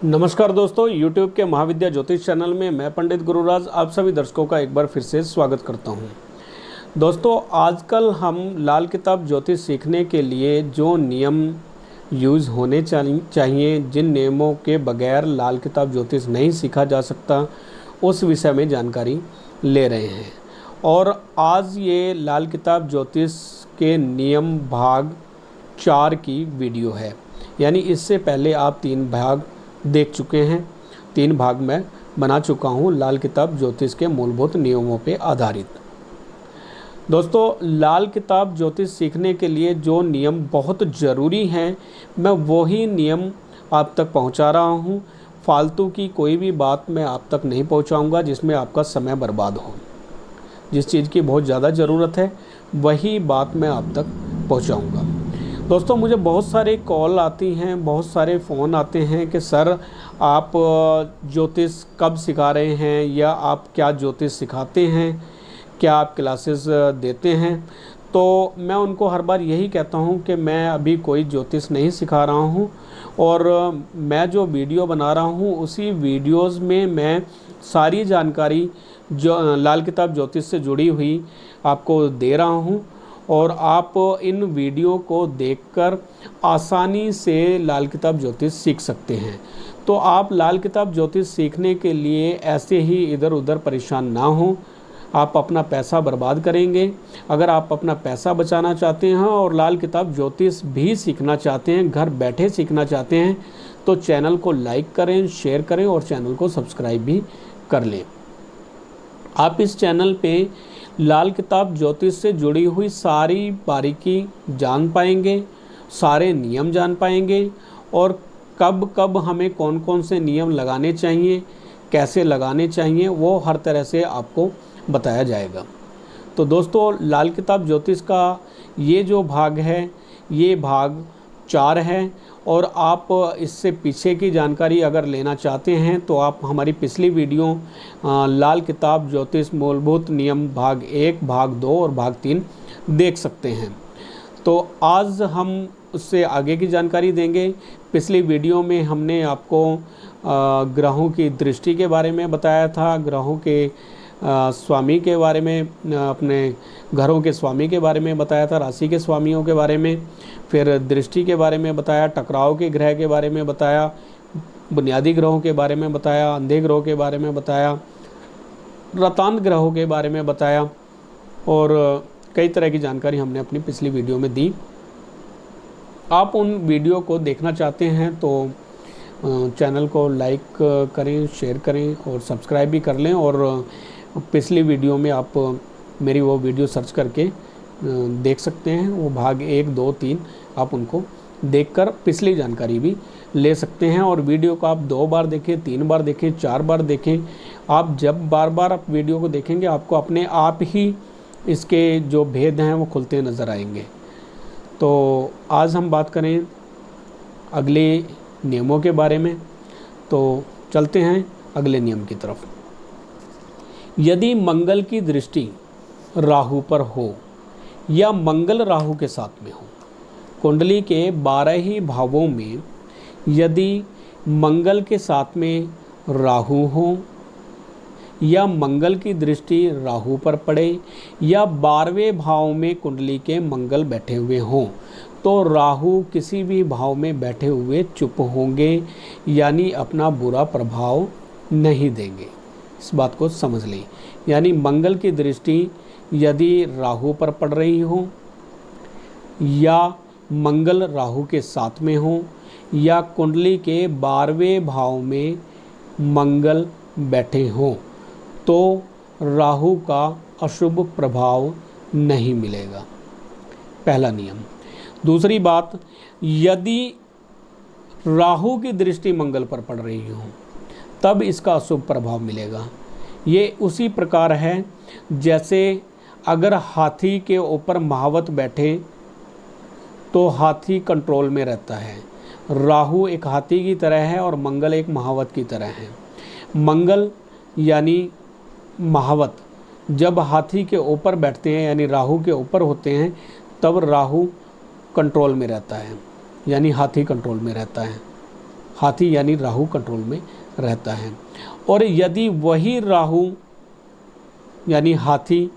नमस्कार दोस्तों, YouTube के महाविद्या ज्योतिष चैनल में मैं पंडित गुरुराज आप सभी दर्शकों का एक बार फिर से स्वागत करता हूं। दोस्तों, आजकल हम लाल किताब ज्योतिष सीखने के लिए जो नियम यूज़ होने चाहिए, जिन नियमों के बगैर लाल किताब ज्योतिष नहीं सीखा जा सकता, उस विषय में जानकारी ले रहे हैं। और आज ये लाल किताब ज्योतिष के नियम भाग 4 की वीडियो है। यानी इससे पहले आप 3 भाग देख चुके हैं। 3 भाग मैं बना चुका हूँ लाल किताब ज्योतिष के मूलभूत नियमों पे आधारित। दोस्तों, लाल किताब ज्योतिष सीखने के लिए जो नियम बहुत ज़रूरी हैं, मैं वही नियम आप तक पहुँचा रहा हूँ। फालतू की कोई भी बात मैं आप तक नहीं पहुँचाऊँगा जिसमें आपका समय बर्बाद हो। जिस चीज़ की बहुत ज़्यादा ज़रूरत है वही बात मैं आप तक पहुँचाऊँगा। दोस्तों, मुझे बहुत सारे कॉल आती हैं, बहुत सारे फ़ोन आते हैं कि सर आप ज्योतिष कब सिखा रहे हैं, या आप क्या ज्योतिष सिखाते हैं, क्या आप क्लासेस देते हैं। तो मैं उनको हर बार यही कहता हूं कि मैं अभी कोई ज्योतिष नहीं सिखा रहा हूं, और मैं जो वीडियो बना रहा हूं उसी वीडियोस में मैं सारी जानकारी जो लाल किताब ज्योतिष से जुड़ी हुई आपको दे रहा हूं। और आप इन वीडियो को देखकर आसानी से लाल किताब ज्योतिष सीख सकते हैं। तो आप लाल किताब ज्योतिष सीखने के लिए ऐसे ही इधर उधर परेशान ना हों। आप अपना पैसा बर्बाद करेंगे। अगर आप अपना पैसा बचाना चाहते हैं और लाल किताब ज्योतिष भी सीखना चाहते हैं, घर बैठे सीखना चाहते हैं, तो चैनल को लाइक करें, शेयर करें और चैनल को सब्सक्राइब भी कर लें। आप इस चैनल पे लाल किताब ज्योतिष से जुड़ी हुई सारी बारीकी जान पाएंगे, सारे नियम जान पाएंगे, और कब कब हमें कौन कौन से नियम लगाने चाहिए, कैसे लगाने चाहिए, वो हर तरह से आपको बताया जाएगा। तो दोस्तों, लाल किताब ज्योतिष का ये जो भाग है, ये भाग 4 है। और आप इससे पीछे की जानकारी अगर लेना चाहते हैं तो आप हमारी पिछली वीडियो लाल किताब ज्योतिष मूलभूत नियम भाग 1, भाग 2 और भाग 3 देख सकते हैं। तो आज हम उससे आगे की जानकारी देंगे। पिछली वीडियो में हमने आपको ग्रहों की दृष्टि के बारे में बताया था, ग्रहों के स्वामी के बारे में, अपने घरों के स्वामी के बारे में बताया था, राशि के स्वामियों के बारे में, फिर दृष्टि के बारे में बताया, टकराव के ग्रह के बारे में बताया, बुनियादी ग्रहों के बारे में बताया, अंधे ग्रहों के बारे में बताया, रतांत ग्रहों के बारे में बताया, और कई तरह की जानकारी हमने अपनी पिछली वीडियो में दी। आप उन वीडियो को देखना चाहते हैं तो चैनल को लाइक करें, शेयर करें और सब्सक्राइब भी कर लें। और पिछली वीडियो में आप मेरी वो वीडियो सर्च करके देख सकते हैं। वो भाग 1, 2, 3 आप उनको देखकर पिछली जानकारी भी ले सकते हैं। और वीडियो को आप 2 बार देखें, 3 बार देखें, 4 बार देखें। आप जब बार बार आप वीडियो को देखेंगे, आपको अपने आप ही इसके जो भेद हैं वो खुलते नज़र आएंगे। तो आज हम बात करें अगले नियमों के बारे में। तो चलते हैं अगले नियम की तरफ। यदि मंगल की दृष्टि राहु पर हो या मंगल राहु के साथ में हो, कुंडली के 12 ही भावों में यदि मंगल के साथ में राहु हो या मंगल की दृष्टि राहु पर पड़े या 12वें भाव में कुंडली के मंगल बैठे हुए हों, तो राहु किसी भी भाव में बैठे हुए चुप होंगे, यानी अपना बुरा प्रभाव नहीं देंगे। इस बात को समझ लें। यानी मंगल की दृष्टि यदि राहु पर पड़ रही हो, या मंगल राहु के साथ में हो, या कुंडली के 12वें भाव में मंगल बैठे हों, तो राहु का अशुभ प्रभाव नहीं मिलेगा। पहला नियम। दूसरी बात, यदि राहु की दृष्टि मंगल पर पड़ रही हो तब इसका अशुभ प्रभाव मिलेगा। ये उसी प्रकार है जैसे अगर हाथी के ऊपर महावत बैठे तो हाथी कंट्रोल में रहता है। राहु एक हाथी की तरह है और मंगल एक महावत की तरह है। मंगल यानी महावत जब हाथी के ऊपर बैठते हैं, यानी राहु के ऊपर होते हैं, तब राहु कंट्रोल में रहता है, यानी हाथी कंट्रोल में रहता है। हाथी यानी राहु कंट्रोल में रहता है। और यदि वही राहु यानी हाथी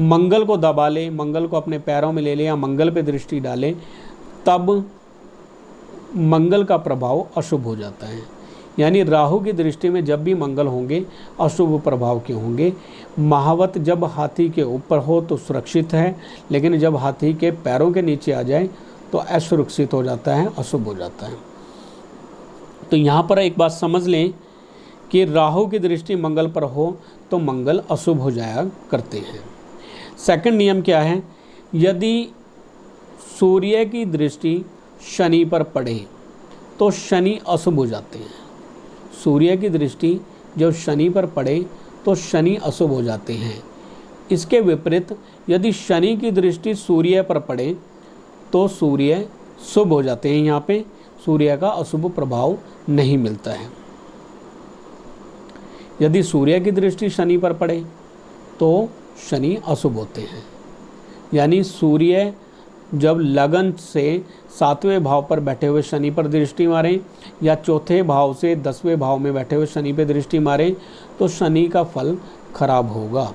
मंगल को दबा ले, मंगल को अपने पैरों में ले ले या मंगल पे दृष्टि डाले, तब मंगल का प्रभाव अशुभ हो जाता है। यानी राहु की दृष्टि में जब भी मंगल होंगे अशुभ प्रभाव के होंगे। महावत जब हाथी के ऊपर हो तो सुरक्षित है, लेकिन जब हाथी के पैरों के नीचे आ जाए तो असुरक्षित हो जाता है, अशुभ हो जाता है। तो यहाँ पर एक बात समझ लें कि राहु की दृष्टि मंगल पर हो तो मंगल अशुभ हो जाया करते हैं। सेकंड नियम क्या है? यदि सूर्य की दृष्टि शनि पर पड़े तो शनि अशुभ हो जाते हैं। सूर्य की दृष्टि जब शनि पर पड़े तो शनि अशुभ हो जाते हैं। इसके विपरीत यदि शनि की दृष्टि सूर्य पर पड़े तो सूर्य शुभ हो जाते हैं। यहाँ पे सूर्य का अशुभ प्रभाव नहीं मिलता है। यदि सूर्य की दृष्टि शनि पर पड़े तो शनि अशुभ होते हैं। यानी सूर्य जब लगन से 7वें भाव पर बैठे हुए शनि पर दृष्टि मारें या चौथे भाव से 10वें भाव में बैठे हुए शनि पर दृष्टि मारें तो शनि का फल खराब होगा।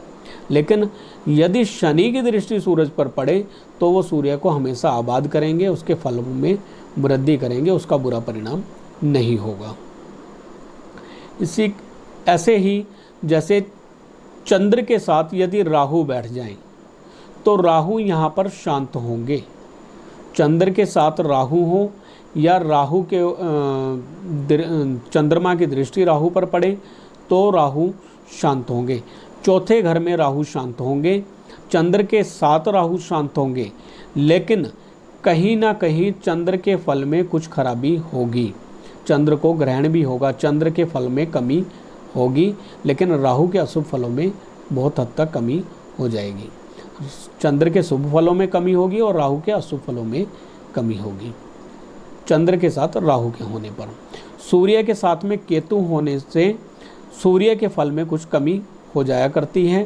लेकिन यदि शनि की दृष्टि सूरज पर पड़े तो वो सूर्य को हमेशा आबाद करेंगे, उसके फलों में वृद्धि करेंगे, उसका बुरा परिणाम नहीं होगा। ऐसे ही जैसे चंद्र के साथ यदि राहु बैठ जाएं तो राहु यहाँ पर शांत होंगे। चंद्र के साथ राहु हो या राहु के चंद्रमा की दृष्टि राहु पर पड़े तो राहु शांत होंगे। चौथे घर में राहु शांत होंगे, चंद्र के साथ राहु शांत होंगे, लेकिन कहीं ना कहीं चंद्र के फल में कुछ खराबी होगी। चंद्र को ग्रहण भी होगा, चंद्र के फल में कमी होगी, लेकिन राहु के अशुभ फलों में बहुत हद तक कमी हो जाएगी। चंद्र के शुभ फलों में कमी होगी और राहु के अशुभ फलों में कमी होगी चंद्र के साथ राहु के होने पर। सूर्य के साथ में केतु होने से सूर्य के फल में कुछ कमी हो जाया करती है,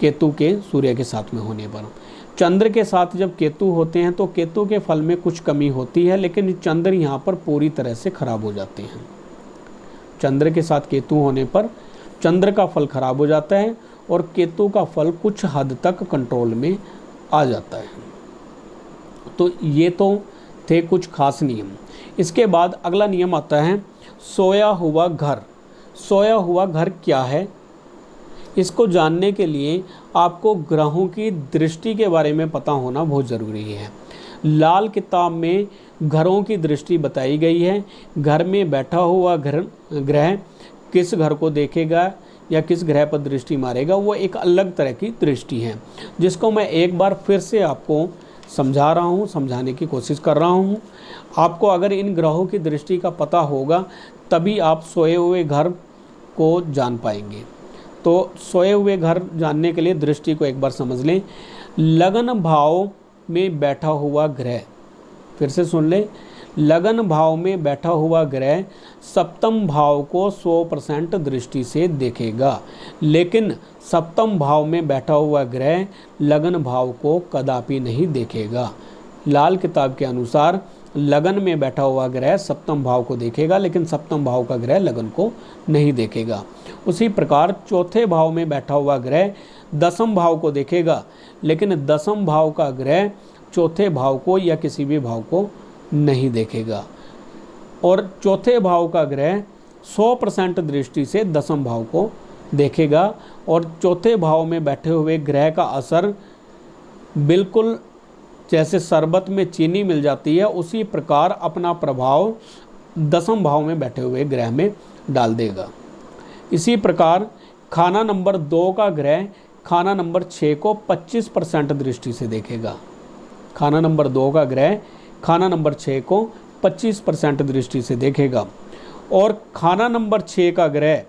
केतु के सूर्य के साथ में होने पर। चंद्र के साथ जब केतु होते हैं तो केतु के फल में कुछ कमी होती है, लेकिन चंद्र यहाँ पर पूरी तरह से खराब हो जाते हैं। चंद्र के साथ केतु होने पर चंद्र का फल खराब हो जाता है और केतु का फल कुछ हद तक कंट्रोल में आ जाता है। तो ये तो थे कुछ खास नियम। इसके बाद अगला नियम आता है सोया हुआ घर। सोया हुआ घर क्या है? इसको जानने के लिए आपको ग्रहों की दृष्टि के बारे में पता होना बहुत ज़रूरी है। लाल किताब में घरों की दृष्टि बताई गई है। घर में बैठा हुआ ग्रह किस घर को देखेगा या किस ग्रह पर दृष्टि मारेगा, वो एक अलग तरह की दृष्टि है, जिसको मैं एक बार फिर से आपको समझा रहा हूँ, समझाने की कोशिश कर रहा हूँ। आपको अगर इन ग्रहों की दृष्टि का पता होगा तभी आप सोए हुए घर को जान पाएंगे। तो सोए हुए घर जानने के लिए दृष्टि को एक बार समझ लें। लगन भाव में बैठा हुआ ग्रह, फिर से सुन लें, लगन भाव में बैठा हुआ ग्रह सप्तम भाव को 100% दृष्टि से देखेगा, लेकिन सप्तम भाव में बैठा हुआ ग्रह लगन भाव को कदापि नहीं देखेगा। लाल किताब के अनुसार लगन में बैठा हुआ ग्रह सप्तम भाव को देखेगा, लेकिन सप्तम भाव का ग्रह लगन को नहीं देखेगा। उसी प्रकार चौथे भाव में बैठा हुआ ग्रह दसम भाव को देखेगा, लेकिन दसम भाव का ग्रह चौथे भाव को या किसी भी भाव को नहीं देखेगा। और चौथे भाव का ग्रह 100% दृष्टि से दसम भाव को देखेगा। और चौथे भाव में बैठे हुए ग्रह का असर बिल्कुल जैसे शरबत में चीनी मिल जाती है, उसी प्रकार अपना प्रभाव दसम भाव में बैठे हुए ग्रह में डाल देगा। इसी प्रकार खाना नंबर 2 का ग्रह खाना नंबर 6 को 25% दृष्टि से देखेगा। खाना नंबर 2 का ग्रह खाना नंबर 6 को 25% दृष्टि से देखेगा। और खाना नंबर 6 का ग्रह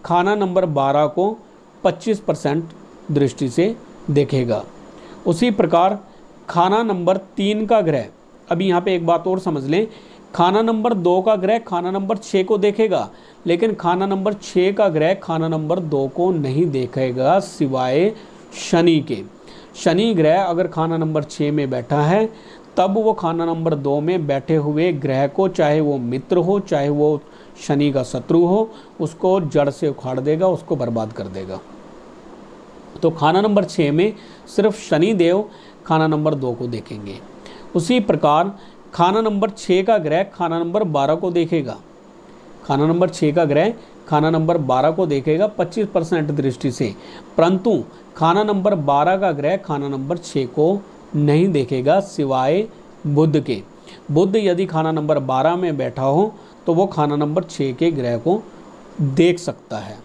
खाना नंबर 12 को 25% दृष्टि से देखेगा। उसी प्रकार खाना नंबर 3 का ग्रह, अभी यहाँ पे एक बात और समझ लें, खाना नंबर 2 का ग्रह खाना नंबर 6 को देखेगा, लेकिन खाना नंबर 6 का ग्रह खाना नंबर 2 को नहीं देखेगा सिवाय शनि के। शनि ग्रह अगर खाना नंबर 6 में बैठा है तब वो खाना नंबर 2 में बैठे हुए ग्रह को, चाहे वो मित्र हो चाहे वो शनि का शत्रु हो, उसको जड़ से उखाड़ देगा, उसको बर्बाद कर देगा। तो खाना नंबर 6 में सिर्फ शनि देव खाना नंबर 2 को देखेंगे। उसी प्रकार खाना नंबर 6 का ग्रह खाना नंबर 12 को देखेगा। खाना नंबर 6 का ग्रह खाना नंबर 12 को देखेगा 25% दृष्टि से, परंतु खाना नंबर 12 का ग्रह खाना नंबर 6 को नहीं देखेगा, सिवाय बुध के। बुध यदि खाना नंबर 12 में बैठा हो तो वो खाना नंबर 6 के ग्रह को देख सकता है।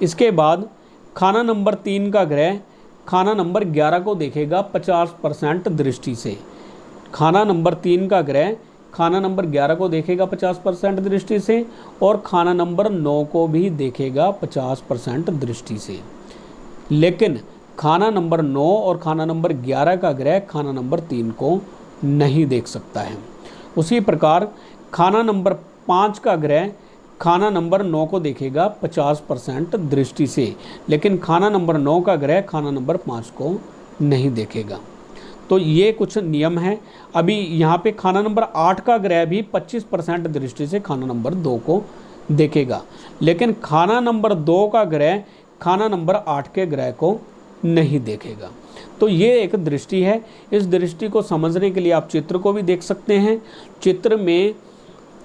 इसके बाद खाना नंबर 3 का ग्रह खाना नंबर 11 को देखेगा 50% दृष्टि से। खाना नंबर 3 का ग्रह खाना नंबर 11 को देखेगा 50% दृष्टि से, और खाना नंबर 9 को भी देखेगा 50% दृष्टि से। लेकिन खाना नंबर 9 और खाना नंबर 11 का ग्रह खाना नंबर 3 को नहीं देख सकता है। उसी प्रकार खाना नंबर 5 का ग्रह खाना नंबर 9 को देखेगा 50% दृष्टि से, लेकिन खाना नंबर 9 का ग्रह खाना नंबर 5 को नहीं देखेगा। तो ये कुछ नियम हैं। अभी यहाँ पे खाना नंबर 8 का ग्रह भी 25% दृष्टि से खाना नंबर 2 को देखेगा, लेकिन खाना नंबर 2 का ग्रह खाना नंबर 8 के ग्रह को नहीं देखेगा। तो ये एक दृष्टि है। इस दृष्टि को समझने के लिए आप चित्र को भी देख सकते हैं। चित्र में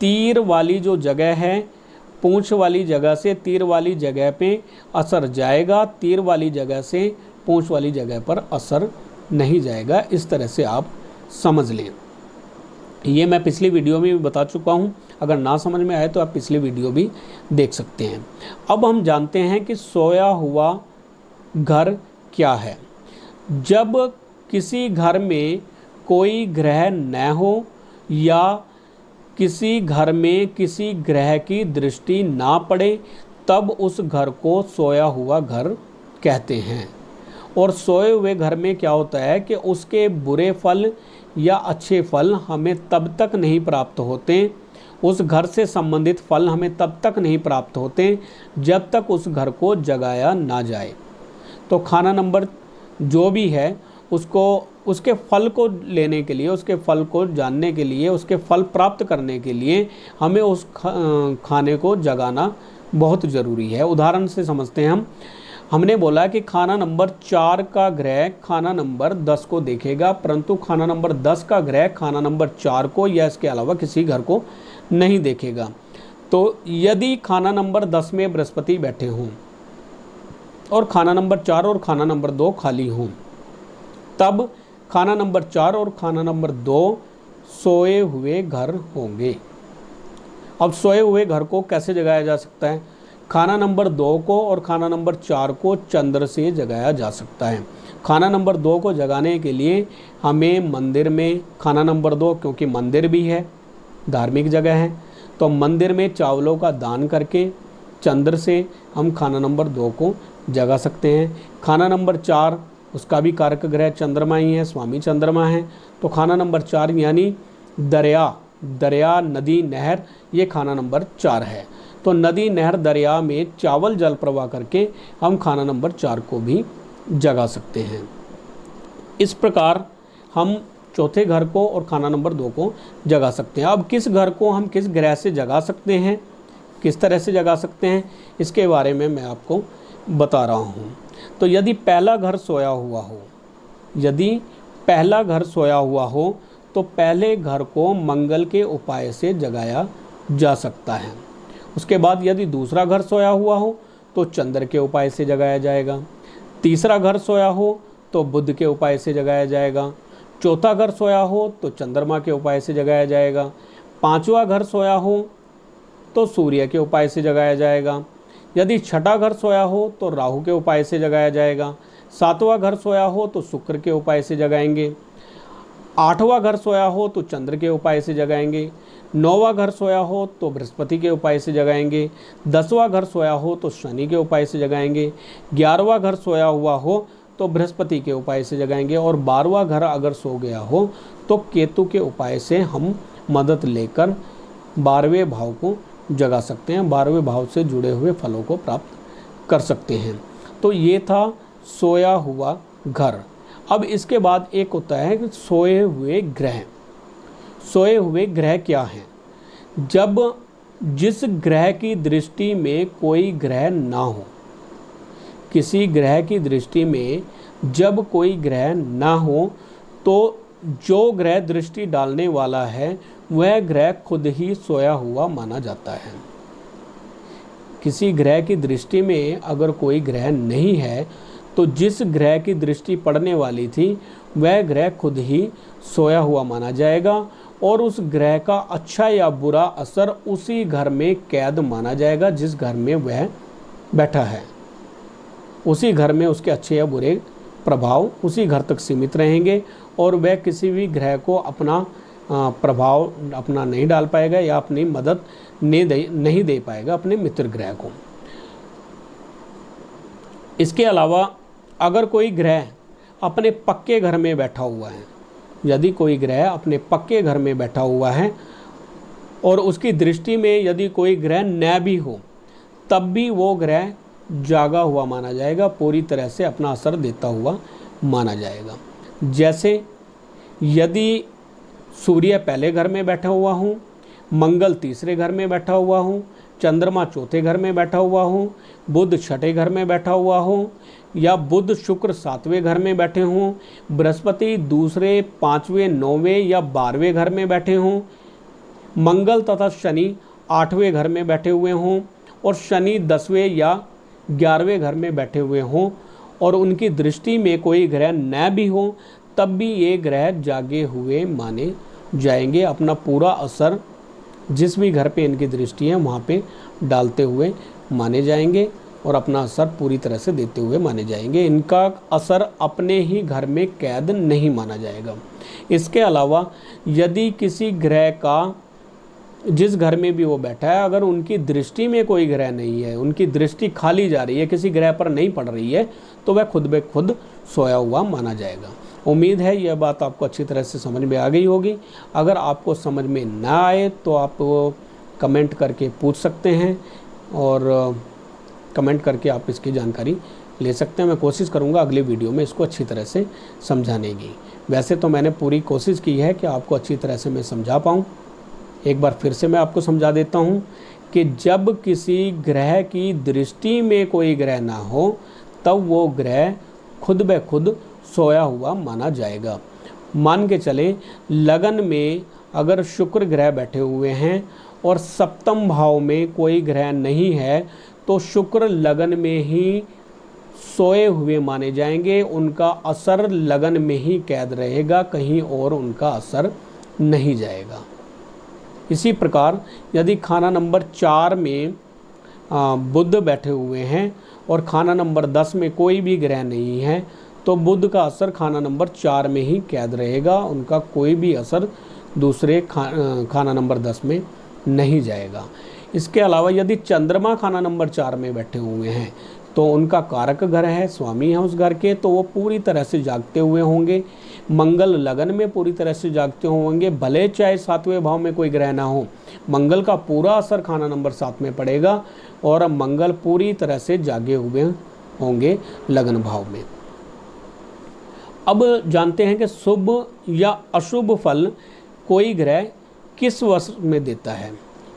तीर वाली जो जगह है, पूंछ वाली जगह से तीर वाली जगह पे असर जाएगा, तीर वाली जगह से पूंछ वाली जगह पर असर नहीं जाएगा। इस तरह से आप समझ लें। ये मैं पिछली वीडियो में भी बता चुका हूँ, अगर ना समझ में आए तो आप पिछली वीडियो भी देख सकते हैं। अब हम जानते हैं कि सोया हुआ घर क्या है। जब किसी घर में कोई ग्रह न हो या किसी घर में किसी ग्रह की दृष्टि ना पड़े, तब उस घर को सोया हुआ घर कहते हैं। और सोए हुए घर में क्या होता है कि उसके बुरे फल या अच्छे फल हमें तब तक नहीं प्राप्त होते, उस घर से संबंधित फल हमें तब तक नहीं प्राप्त होते जब तक उस घर को जगाया ना जाए। तो खाना नंबर जो भी है उसको, उसके फल को लेने के लिए, उसके फल को जानने के लिए, उसके फल प्राप्त करने के लिए हमें उस खाने को जगाना बहुत ज़रूरी है। उदाहरण से समझते हैं हमने बोला कि खाना नंबर 4 का ग्रह खाना नंबर 10 को देखेगा, परंतु खाना नंबर 10 का ग्रह खाना नंबर 4 को या इसके अलावा किसी घर को नहीं देखेगा। तो यदि खाना नंबर 10 में बृहस्पति बैठे हों और खाना नंबर 4 और खाना नंबर 2 खाली हों, तब खाना नंबर 4 और खाना नंबर 2 सोए हुए घर होंगे। अब सोए हुए घर को कैसे जगाया जा सकता है? खाना नंबर 2 को और खाना नंबर 4 को चंद्र से जगाया जा सकता है। खाना नंबर 2 को जगाने के लिए हमें मंदिर में, खाना नंबर 2 क्योंकि मंदिर भी है, धार्मिक जगह है, तो मंदिर में चावलों का दान करके चंद्र से हम खाना नंबर 2 को जगा सकते हैं। खाना नंबर 4 उसका भी कारक ग्रह चंद्रमा ही है, स्वामी चंद्रमा है, तो खाना नंबर 4 यानी दरिया, नदी, नहर, ये खाना नंबर 4 है। तो नदी, नहर, दरिया में चावल जल प्रवाह करके हम खाना नंबर 4 को भी जगा सकते हैं। इस प्रकार हम चौथे घर को और खाना नंबर 2 को जगा सकते हैं। अब किस घर को हम किस ग्रह से जगा सकते हैं, किस तरह से जगा सकते हैं, इसके बारे में मैं आपको बता रहा हूँ। तो यदि पहला घर सोया हुआ हो, यदि पहला घर सोया हुआ हो तो पहले घर को मंगल के उपाय से जगाया जा सकता है। उसके बाद यदि दूसरा घर सोया हुआ हो तो चंद्र के उपाय से जगाया जाएगा। तीसरा घर सोया हो तो बुध के उपाय से जगाया जाएगा। चौथा घर सोया हो तो चंद्रमा के उपाय से जगाया जाएगा। पांचवा घर सोया हो तो सूर्य के उपाय से जगाया जाएगा। यदि छठा घर सोया हो तो राहु के उपाय से जगाया जाएगा। सातवां घर सोया हो तो शुक्र के उपाय से जगाएंगे। आठवां घर सोया हो तो चंद्र के उपाय से जगाएंगे। नौवां घर सोया हो तो बृहस्पति के उपाय से जगाएंगे। 10वां घर सोया हो तो शनि के उपाय से जगाएंगे। 11वां घर सोया हुआ हो तो बृहस्पति के उपाय से जगाएंगे। और 12वां घर अगर सो गया हो तो केतु के उपाय से हम मदद लेकर 12वें भाव को जगा सकते हैं, 12वें भाव से जुड़े हुए फलों को प्राप्त कर सकते हैं। तो ये था सोया हुआ घर। अब इसके बाद एक होता है कि सोए हुए ग्रह। सोए हुए ग्रह क्या हैं? जब जिस ग्रह की दृष्टि में कोई ग्रह ना हो, किसी ग्रह की दृष्टि में जब कोई ग्रह ना हो तो जो ग्रह दृष्टि डालने वाला है वह ग्रह खुद ही सोया हुआ माना जाता है। किसी ग्रह की दृष्टि में अगर कोई ग्रह नहीं है तो जिस ग्रह की दृष्टि पड़ने वाली थी वह ग्रह खुद ही सोया हुआ माना जाएगा और उस ग्रह का अच्छा या बुरा असर उसी घर में कैद माना जाएगा जिस घर में वह बैठा है। उसी घर में उसके अच्छे या बुरे प्रभाव उसी घर तक सीमित रहेंगे और वह किसी भी ग्रह को अपना प्रभाव अपना नहीं डाल पाएगा या अपनी मदद नहीं दे पाएगा अपने मित्र ग्रह को। इसके अलावा अगर कोई ग्रह अपने पक्के घर में बैठा हुआ है, यदि कोई ग्रह अपने पक्के घर में बैठा हुआ है और उसकी दृष्टि में यदि कोई ग्रह न भी हो तब भी वो ग्रह जागा हुआ माना जाएगा, पूरी तरह से अपना असर देता हुआ माना जाएगा। जैसे यदि सूर्य पहले घर में बैठा हुआ हूँ, मंगल तीसरे घर में बैठा हुआ हूँ, चंद्रमा चौथे घर में बैठा हुआ हूँ, बुध छठे घर में बैठा हुआ हूँ या बुध शुक्र सातवें घर में बैठे हों, बृहस्पति दूसरे पाँचवें नौवें या 12वें घर में बैठे हों, मंगल तथा शनि 8वें घर में बैठे हुए हों और शनि 10वें या 11वें घर में बैठे हुए हों और उनकी दृष्टि में कोई ग्रह न भी हो तब भी ये ग्रह जागे हुए माने जाएंगे, अपना पूरा असर जिस भी घर पे इनकी दृष्टि है वहाँ पे डालते हुए माने जाएंगे और अपना असर पूरी तरह से देते हुए माने जाएंगे। इनका असर अपने ही घर में कैद नहीं माना जाएगा। इसके अलावा यदि किसी ग्रह का जिस घर में भी वो बैठा है अगर उनकी दृष्टि में कोई ग्रह नहीं है, उनकी दृष्टि खाली जा रही है, किसी ग्रह पर नहीं पड़ रही है तो वह खुद ब खुद सोया हुआ माना जाएगा। उम्मीद है यह बात आपको अच्छी तरह से समझ में आ गई होगी। अगर आपको समझ में ना आए तो आप कमेंट करके पूछ सकते हैं और कमेंट करके आप इसकी जानकारी ले सकते हैं। मैं कोशिश करूंगा अगली वीडियो में इसको अच्छी तरह से समझाने की। वैसे तो मैंने पूरी कोशिश की है कि आपको अच्छी तरह से मैं समझा पाऊँ। एक बार फिर से मैं आपको समझा देता हूँ कि जब किसी ग्रह की दृष्टि में कोई ग्रह ना हो तब वो ग्रह खुद ब खुद सोया हुआ माना जाएगा। मान के चले लगन में अगर शुक्र ग्रह बैठे हुए हैं और सप्तम भाव में कोई ग्रह नहीं है तो शुक्र लगन में ही सोए हुए माने जाएंगे, उनका असर लगन में ही कैद रहेगा, कहीं और उनका असर नहीं जाएगा। इसी प्रकार यदि खाना नंबर 4 में बुध बैठे हुए हैं और खाना नंबर 10 में कोई भी ग्रह नहीं है तो बुध का असर खाना नंबर 4 में ही कैद रहेगा, उनका कोई भी असर दूसरे खाना नंबर 10 में नहीं जाएगा। इसके अलावा यदि चंद्रमा खाना नंबर 4 में बैठे हुए हैं तो उनका कारक घर है, स्वामी है उस घर के, तो वो पूरी तरह से जागते हुए होंगे। मंगल लगन में पूरी तरह से जागते होंगे, भले चाहे 7वें भाव में कोई ग्रह ना हो, मंगल का पूरा असर खाना नंबर 7 में पड़ेगा और मंगल पूरी तरह से जागे हुए होंगे लगन भाव में। अब जानते हैं कि शुभ या अशुभ फल कोई ग्रह किस वर्ष में देता है।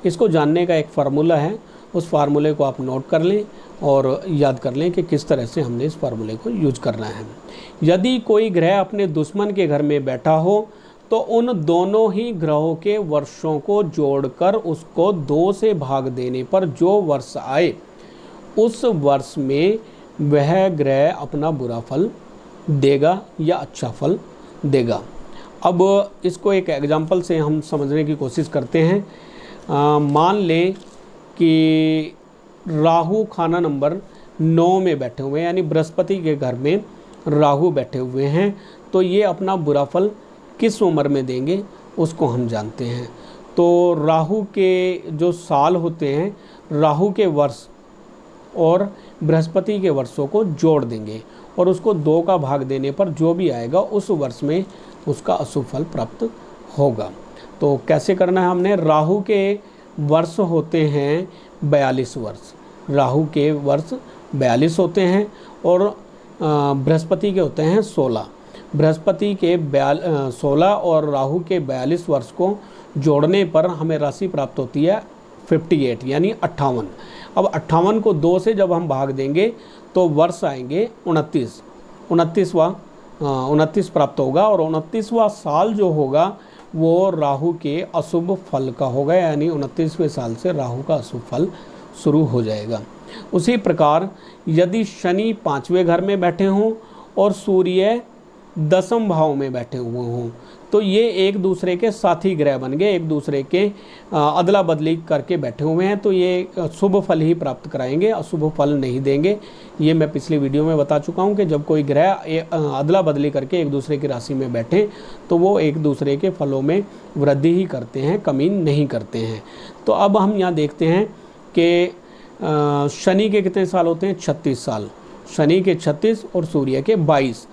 इसको जानने का एक फार्मूला है, उस फार्मूले को आप नोट कर लें और याद कर लें कि किस तरह से हमने इस फार्मूले को यूज करना है। यदि कोई ग्रह अपने दुश्मन के घर में बैठा हो तो उन दोनों ही ग्रहों के वर्षों को जोड़कर उसको 2 से भाग देने पर जो वर्ष आए उस वर्ष में वह ग्रह अपना बुरा फल देगा या अच्छा फल देगा। अब इसको एक एग्जाम्पल से हम समझने की कोशिश करते हैं। मान लें कि राहु खाना नंबर 9 में बैठे हुए हैं, यानी बृहस्पति के घर में राहु बैठे हुए हैं, तो ये अपना बुरा फल किस उम्र में देंगे उसको हम जानते हैं। तो राहु के जो साल होते हैं, राहु के वर्ष और बृहस्पति के वर्षों को जोड़ देंगे और उसको 2 का भाग देने पर जो भी आएगा उस वर्ष में उसका अशुभ फल प्राप्त होगा। तो कैसे करना है हमने, राहु के वर्ष होते हैं 42 वर्ष, राहु के वर्ष 42 होते हैं और बृहस्पति के होते हैं 16। बृहस्पति के 16 और राहु के 42 वर्ष को जोड़ने पर हमें राशि प्राप्त होती है 58 यानी 58। अब 58 को 2 से जब हम भाग देंगे तो वर्ष आएंगे 29 प्राप्त होगा, और 29वां साल जो होगा वो राहु के अशुभ फल का होगा, यानी 29वें साल से राहु का अशुभ फल शुरू हो जाएगा। उसी प्रकार यदि शनि 5वें घर में बैठे हों और सूर्य 10वें भाव में बैठे हुए हों तो ये एक दूसरे के साथी ग्रह बन गए, एक दूसरे के अदला बदली करके बैठे हुए हैं, तो ये शुभ फल ही प्राप्त कराएंगे, अशुभ फल नहीं देंगे। ये मैं पिछली वीडियो में बता चुका हूँ कि जब कोई ग्रह अदला बदली करके एक दूसरे की राशि में बैठे तो वो एक दूसरे के फलों में वृद्धि ही करते हैं, कमी नहीं करते हैं। तो अब हम यहाँ देखते हैं कि शनि के कितने साल होते हैं? 36 साल। शनि के 36 और सूर्य के 22।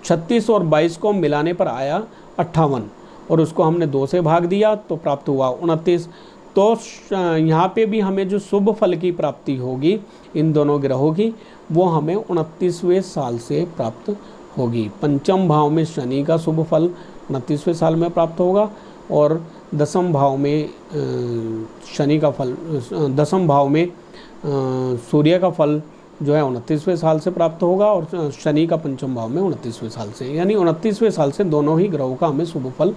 36 और 22 को मिलाने पर आया 58, और उसको हमने 2 से भाग दिया तो प्राप्त हुआ 29। तो यहाँ पे भी हमें जो शुभ फल की प्राप्ति होगी इन दोनों ग्रहों की, वो हमें 29वें साल से प्राप्त होगी। पंचम भाव में शनि का शुभ फल 29वें साल में प्राप्त होगा, और 10वें भाव में शनि का फल, 10वें भाव में सूर्य का फल जो है 29वें साल से प्राप्त होगा, और शनि का पंचम भाव में 29वें साल से, यानी 29वें साल से दोनों ही ग्रहों का हमें शुभ फल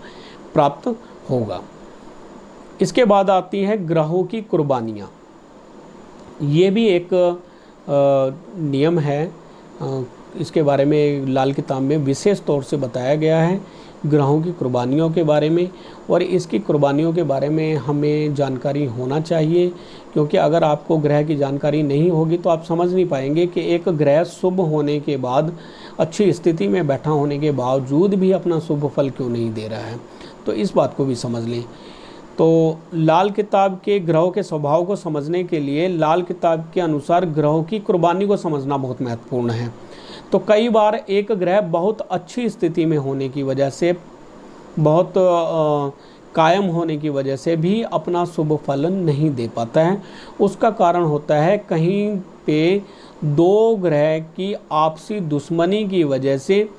प्राप्त होगा। इसके बाद आती है ग्रहों की कुर्बानियाँ। ये भी एक नियम है, इसके बारे में लाल किताब में विशेष तौर से बताया गया है ग्रहों की कुर्बानियों के बारे में, और इसकी कुर्बानियों के बारे में हमें जानकारी होना चाहिए, क्योंकि अगर आपको ग्रह की जानकारी नहीं होगी तो आप समझ नहीं पाएंगे कि एक ग्रह शुभ होने के बाद, अच्छी स्थिति में बैठा होने के बावजूद भी अपना शुभ फल क्यों नहीं दे रहा है। तो इस बात को भी समझ लें। तो लाल किताब के ग्रहों के स्वभाव को समझने के लिए लाल किताब के अनुसार ग्रहों की कुर्बानी को समझना बहुत महत्वपूर्ण है। तो कई बार एक ग्रह बहुत अच्छी स्थिति में होने की वजह से, बहुत कायम होने की वजह से भी अपना शुभ फल नहीं दे पाता है। उसका कारण होता है कहीं पे 2 ग्रह की आपसी दुश्मनी की वजह से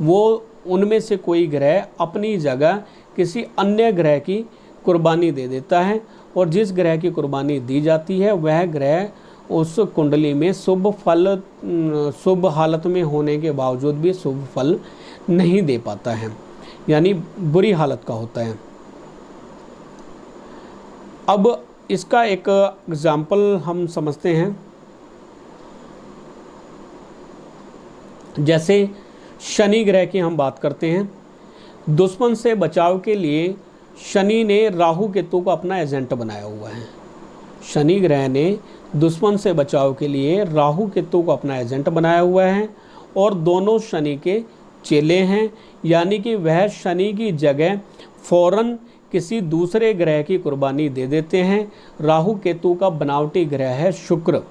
वो उनमें से कोई ग्रह अपनी जगह किसी अन्य ग्रह की कुर्बानी दे देता है, और जिस ग्रह की कुर्बानी दी जाती है वह ग्रह उस कुंडली में शुभ हालत में होने के बावजूद भी शुभ फल नहीं दे पाता है, यानी बुरी हालत का होता है। अब इसका एक एग्जाम्पल हम समझते हैं। जैसे शनि ग्रह की हम बात करते हैं। दुश्मन से बचाव के लिए शनि ने राहु केतु को अपना एजेंट बनाया हुआ है। शनि ग्रह ने दुश्मन से बचाव के लिए राहु केतु को अपना एजेंट बनाया हुआ है, और दोनों शनि के चेले हैं, यानी कि वह शनि की जगह फौरन किसी दूसरे ग्रह की कुर्बानी दे देते हैं। राहु केतु का बनावटी ग्रह है शुक्र,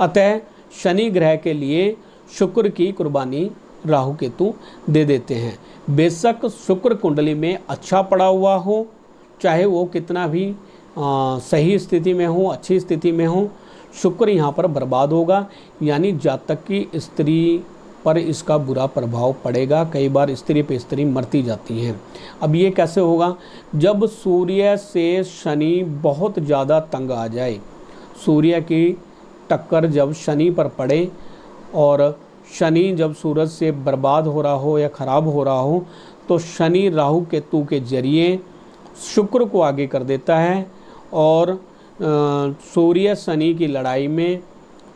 अतः शनि ग्रह के लिए शुक्र की कुर्बानी राहु केतु दे देते हैं। बेशक शुक्र कुंडली में अच्छा पड़ा हुआ हो, चाहे वो कितना भी सही स्थिति में हो, अच्छी स्थिति में हो, शुक्र यहाँ पर बर्बाद होगा, यानी जातक की स्त्री पर इसका बुरा प्रभाव पड़ेगा। कई बार स्त्री पे स्त्री मरती जाती हैं। अब ये कैसे होगा? जब सूर्य से शनि बहुत ज़्यादा तंग आ जाए, सूर्य की टक्कर जब शनि पर पड़े और शनि जब सूरज से बर्बाद हो रहा हो या ख़राब हो रहा हो, तो शनि राहु केतु के जरिए शुक्र को आगे कर देता है, और सूर्य शनि की लड़ाई में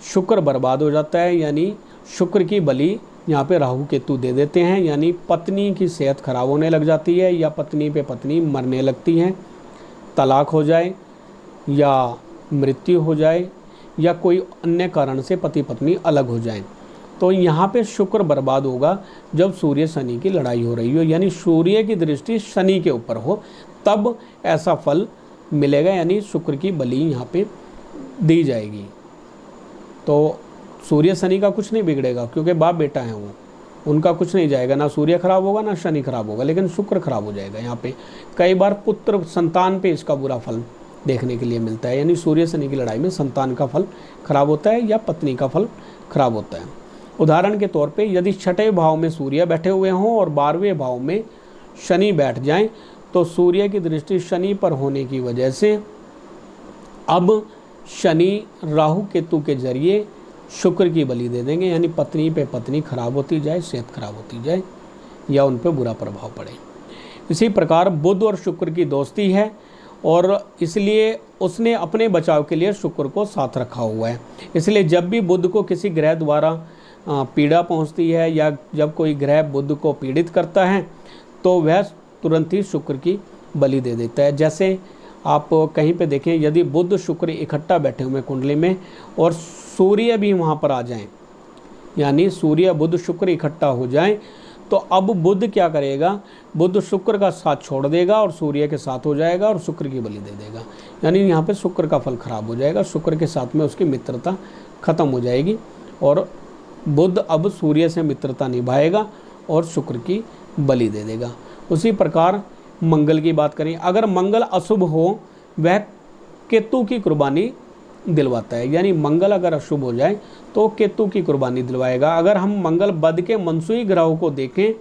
शुक्र बर्बाद हो जाता है, यानी शुक्र की बलि यहाँ पे राहु केतु दे देते हैं। यानी पत्नी की सेहत खराब होने लग जाती है, या पत्नी पे पत्नी मरने लगती है, तलाक हो जाए या मृत्यु हो जाए, या कोई अन्य कारण से पति पत्नी अलग हो जाए। तो यहाँ पे शुक्र बर्बाद होगा जब सूर्य शनि की लड़ाई हो रही हो, यानी सूर्य की दृष्टि शनि के ऊपर हो, तब ऐसा फल मिलेगा, यानी शुक्र की बलि यहाँ पे दी जाएगी। तो सूर्य शनि का कुछ नहीं बिगड़ेगा, क्योंकि बाप बेटा हैं वो, उनका कुछ नहीं जाएगा, ना सूर्य खराब होगा ना शनि खराब होगा, लेकिन शुक्र खराब हो जाएगा। यहाँ पे कई बार पुत्र संतान पे इसका बुरा फल देखने के लिए मिलता है, यानी सूर्य शनि की लड़ाई में संतान का फल खराब होता है या पत्नी का फल खराब होता है। उदाहरण के तौर पे यदि छठे भाव में सूर्य बैठे हुए हों और 12वें भाव में शनि बैठ जाएं, तो सूर्य की दृष्टि शनि पर होने की वजह से अब शनि राहु केतु के जरिए शुक्र की बलि दे देंगे, यानी पत्नी पे पत्नी खराब होती जाए, सेहत खराब होती जाए या उन पर बुरा प्रभाव पड़े। इसी प्रकार बुध और शुक्र की दोस्ती है और इसलिए उसने अपने बचाव के लिए शुक्र को साथ रखा हुआ है। इसलिए जब भी बुध को किसी ग्रह द्वारा पीड़ा पहुंचती है या जब कोई ग्रह बुध को पीड़ित करता है तो वह तुरंत ही शुक्र की बलि दे देता है। जैसे आप कहीं पे देखें, यदि बुध शुक्र इकट्ठा बैठे हुए कुंडली में और सूर्य भी वहाँ पर आ जाएं, यानी सूर्य बुध शुक्र इकट्ठा हो जाएं, तो अब बुध क्या करेगा, बुध शुक्र का साथ छोड़ देगा और सूर्य के साथ हो जाएगा और शुक्र की बलि दे देगा। यानी यहाँ पे शुक्र का फल खराब हो जाएगा, शुक्र के साथ में उसकी मित्रता खत्म हो जाएगी और बुध अब सूर्य से मित्रता निभाएगा और शुक्र की बलि दे देगा। उसी प्रकार मंगल की बात करें, अगर मंगल अशुभ हो वह केतु की कुर्बानी दिलवाता है, यानी मंगल अगर अशुभ हो जाए तो केतु की कुर्बानी दिलवाएगा। अगर हम मंगल बद के मनसूई ग्रहों को देखें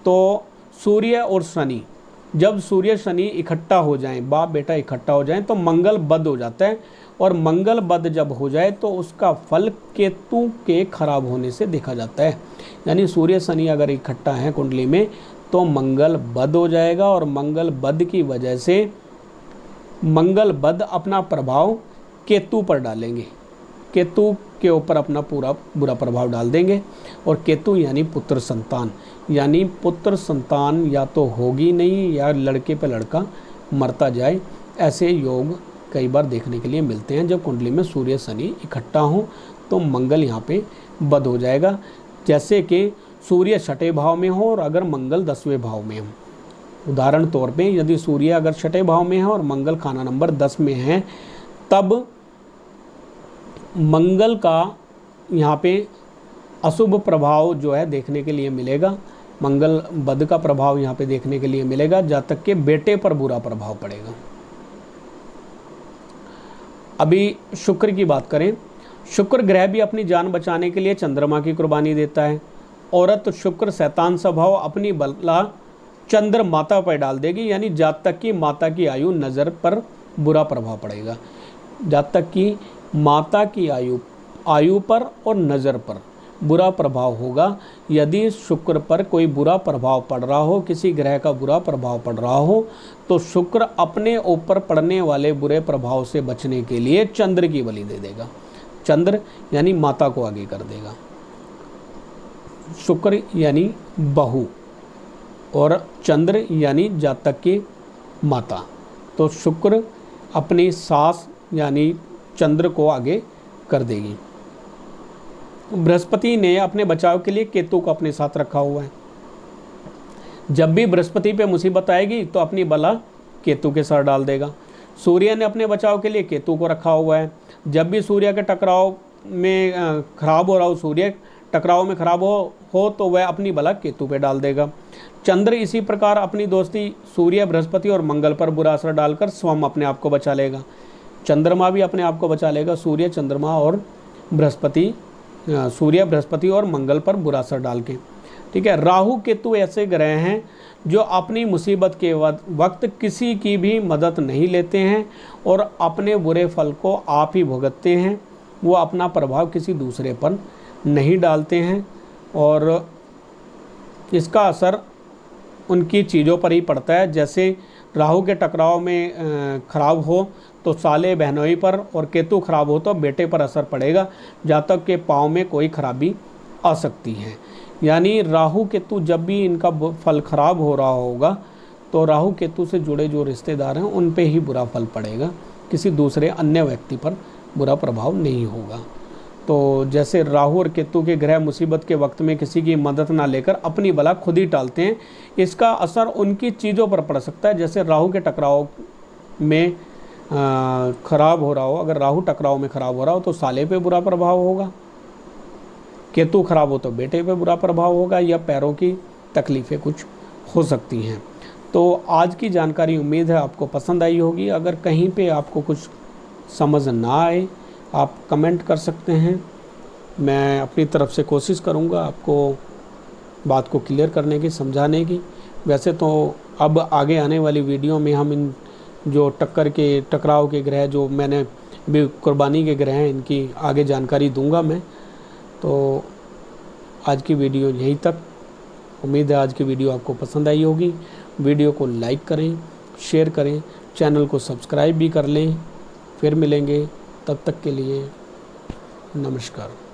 तो सूर्य और शनि, जब सूर्य शनि इकट्ठा हो जाएं, बाप बेटा इकट्ठा हो जाएं, तो मंगल बद हो जाता है और मंगल बद जब हो जाए तो उसका फल केतु के खराब होने से देखा जाता है। यानी सूर्य शनि अगर इकट्ठा है कुंडली में तो मंगल बद हो जाएगा और मंगल बद की वजह से मंगल बद अपना प्रभाव केतु पर डालेंगे, केतु के ऊपर अपना पूरा बुरा प्रभाव डाल देंगे। और केतु यानी पुत्र संतान, यानी पुत्र संतान या तो होगी नहीं या लड़के पे लड़का मरता जाए, ऐसे योग कई बार देखने के लिए मिलते हैं। जब कुंडली में सूर्य शनि इकट्ठा हो तो मंगल यहाँ पे बद हो जाएगा। जैसे कि सूर्य छठे भाव में हो और अगर मंगल 10वें भाव में हो। उदाहरण तौर पे यदि सूर्य अगर छठे भाव में है और मंगल खाना नंबर 10 में है, तब मंगल का यहाँ पे अशुभ प्रभाव जो है देखने के लिए मिलेगा, मंगल बद का प्रभाव यहाँ पे देखने के लिए मिलेगा, जब तक के बेटे पर बुरा प्रभाव पड़ेगा। अभी शुक्र की बात करें, शुक्र ग्रह भी अपनी जान बचाने के लिए चंद्रमा की कुर्बानी देता है। औरत शुक्र शैतान स्वभाव अपनी बला चंद्र माता पर डाल देगी, यानी जब तक कि माता की आयु नज़र पर बुरा प्रभाव पड़ेगा, जब तक कि माता की आयु पर और नज़र पर बुरा प्रभाव होगा। यदि शुक्र पर कोई बुरा प्रभाव पड़ रहा हो, किसी ग्रह का बुरा प्रभाव पड़ रहा हो, तो शुक्र अपने ऊपर पड़ने वाले बुरे प्रभाव से बचने के लिए चंद्र की बलि दे देगा। चंद्र यानी माता को आगे कर देगा, शुक्र यानी बहू और चंद्र यानी जातक की माता। तो शुक्र अपनी सास यानी चंद्र को आगे कर देगी। बृहस्पति ने अपने बचाव के लिए केतु को अपने साथ रखा हुआ है। जब भी बृहस्पति पे मुसीबत आएगी तो अपनी बला केतु के साथ डाल देगा। सूर्य ने अपने बचाव के लिए केतु को रखा हुआ है। जब भी सूर्य के टकराव में खराब हो रहा हो, सूर्य टकराव में खराब हो तो वह अपनी बला केतु पे डाल देगा। चंद्र इसी प्रकार अपनी दोस्ती सूर्य, बृहस्पति और मंगल पर बुरा असर डालकर स्वयं अपने आप को बचा लेगा। चंद्रमा भी अपने आप को बचा लेगा। सूर्य, चंद्रमा और बृहस्पति, सूर्य, बृहस्पति और मंगल पर बुरा असर डाल के, ठीक है। राहु केतु ऐसे ग्रह हैं जो अपनी मुसीबत के वक्त किसी की भी मदद नहीं लेते हैं और अपने बुरे फल को आप ही भुगतते हैं। वो अपना प्रभाव किसी दूसरे पर नहीं डालते हैं और इसका असर उनकी चीज़ों पर ही पड़ता है। जैसे राहु के टकराव में खराब हो तो साले बहनोई पर और केतु खराब हो तो बेटे पर असर पड़ेगा, जातक के पाँव में कोई खराबी आ सकती है। यानी राहु केतु जब भी इनका फल खराब हो रहा होगा तो राहु केतु से जुड़े जो रिश्तेदार हैं उन पे ही बुरा फल पड़ेगा, किसी दूसरे अन्य व्यक्ति पर बुरा प्रभाव नहीं होगा। तो जैसे राहु और केतु के ग्रह मुसीबत के वक्त में किसी की मदद ना लेकर अपनी बला खुद ही टालते हैं, इसका असर उनकी चीज़ों पर पड़ सकता है। जैसे राहु के टकराव में खराब हो रहा हो, अगर राहु टकराव में खराब हो रहा हो तो साले पे बुरा प्रभाव होगा, केतु खराब हो तो बेटे पे बुरा प्रभाव होगा, या पैरों की तकलीफ़ें कुछ हो सकती हैं। तो आज की जानकारी उम्मीद है आपको पसंद आई होगी। अगर कहीं पे आपको कुछ समझ ना आए आप कमेंट कर सकते हैं। मैं अपनी तरफ से कोशिश करूँगा आपको बात को क्लियर करने की, समझाने की। वैसे तो अब आगे आने वाली वीडियो में हम इन जो टकराव के ग्रह जो मैंने भी कुर्बानी के ग्रह हैं, इनकी आगे जानकारी दूंगा मैं। तो आज की वीडियो यहीं तक। उम्मीद है आज की वीडियो आपको पसंद आई होगी। वीडियो को लाइक करें, शेयर करें, चैनल को सब्सक्राइब भी कर लें। फिर मिलेंगे, तब तक के लिए नमस्कार।